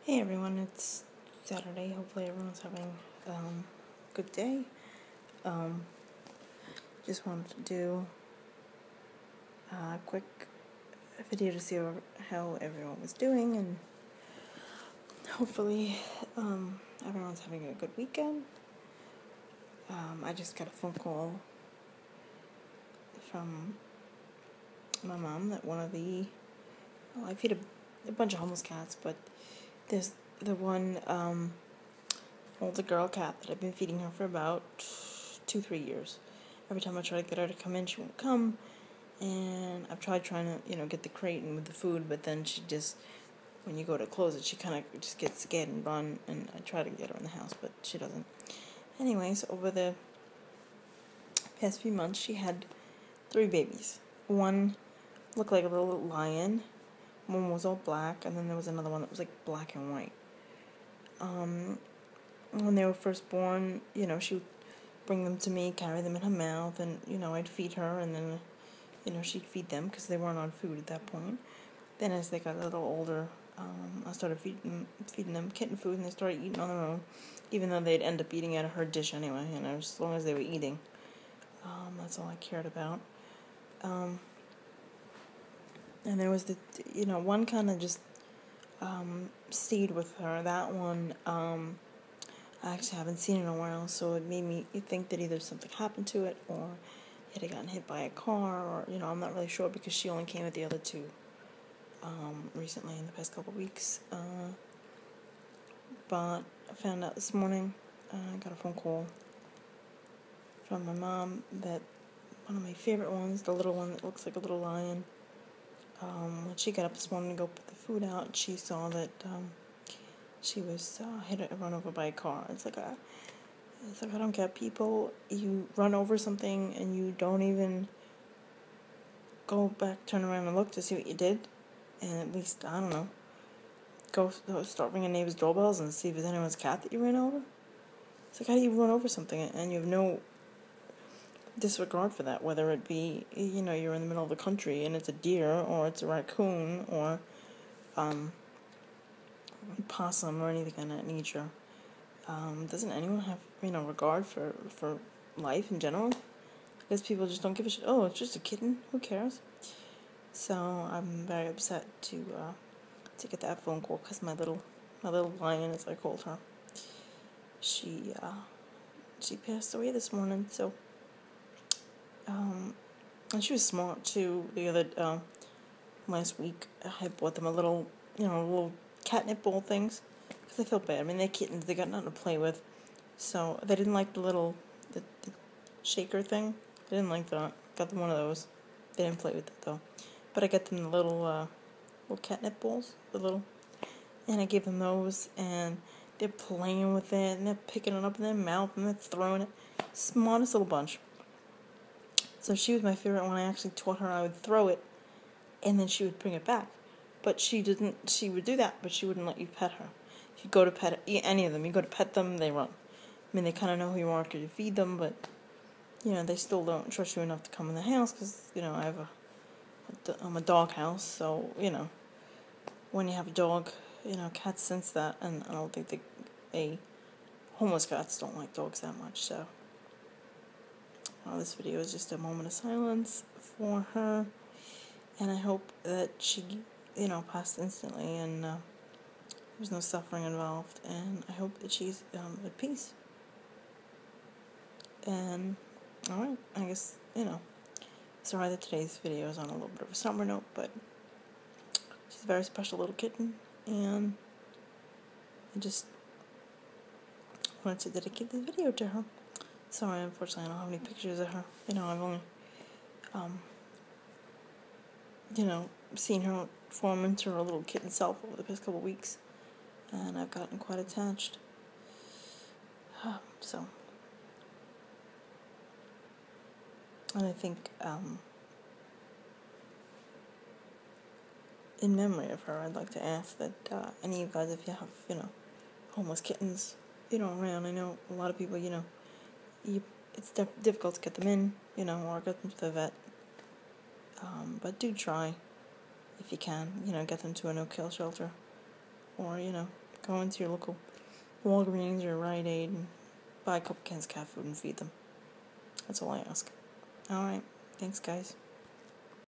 Hey everyone, it's Saturday. Hopefully everyone's having a good day. Um, just wanted to do a quick video to see how everyone was doing, and hopefully everyone's having a good weekend. I just got a phone call from my mom that I feed a bunch of homeless cats, but there's the one older girl cat that I've been feeding her for about 2-3 years. Every time I try to get her to come in, she won't come. And I've tried trying to, get the crate and with the food, but then she just, when you go to close it, she kind of just gets scared and run. And I try to get her in the house, but she doesn't. Anyways, over the past few months, she had 3 babies. One looked like a little lion. One was all black, and then there was another one that was like black and white. When they were first born, she would bring them to me, carry them in her mouth, and, I'd feed her, and then, she'd feed them because they weren't on food at that point. Then as they got a little older, I started feeding them kitten food, and they started eating on their own, even though they'd end up eating out of her dish anyway, as long as they were eating. That's all I cared about. And there was one kind of just stayed with her. That one, I actually haven't seen in a while, so it made me think that either something happened to it or it had gotten hit by a car, or, I'm not really sure because she only came with the other 2 recently in the past couple of weeks. But I found out this morning, I got a phone call from my mom that one of my favorite ones, the little one that looks like a little lion, when she got up this morning to go put the food out, she saw that she was run over by a car. It's like I don't get people. You run over something and you don't even go back, turn around and look to see what you did, and at least, I don't know, go start ringing neighbors' doorbells and see if there's anyone's cat that you ran over. It's like, how do you run over something and you have no disregard for that, whether it be, you're in the middle of the country and it's a deer or it's a raccoon or possum or anything of that nature. Doesn't anyone have, regard for life in general? I guess people just don't give a shit. Oh, it's just a kitten. Who cares? So I'm very upset to get that phone call because my little lion, as I called her, she passed away this morning. So and she was smart too. The other last week, I bought them a little catnip bowl things because I felt bad. I mean, they're kittens; they got nothing to play with, so they didn't like the shaker thing. They didn't like that. Got them one of those. They didn't play with it though. But I got them the little catnip bowls, and I gave them those, and they're playing with it, and they're picking it up in their mouth, and they're throwing it. Smartest little bunch. So she was my favorite one. I actually taught her I would throw it, and then she would bring it back. But she didn't. She would do that, but she wouldn't let you pet her. If you go to pet any of them, you go to pet them, they run. I mean, they kind of know who you are because you feed them, but they still don't trust you enough to come in the house because I'm a dog house, so when you have a dog, cats sense that, and I don't think homeless cats don't like dogs that much. So this video is just a moment of silence for her, and I hope that she passed instantly and there's no suffering involved, and I hope that she's at peace. And alright, I guess sorry that today's video is on a little bit of a somber note, but she's a very special little kitten, and I just wanted to dedicate this video to her. Sorry, unfortunately, I don't have any pictures of her. I've only, seen her form into her little kitten self over the past couple of weeks, and I've gotten quite attached. And I think, in memory of her, I'd like to ask that any of you guys, if you have, homeless kittens, around. I know a lot of people, it's difficult to get them in, or get them to the vet. But do try, if you can, get them to a no-kill shelter, or, Go into your local Walgreens or Rite Aid and buy a couple cans of cat food and feed them. That's all I ask. Alright. Thanks, guys.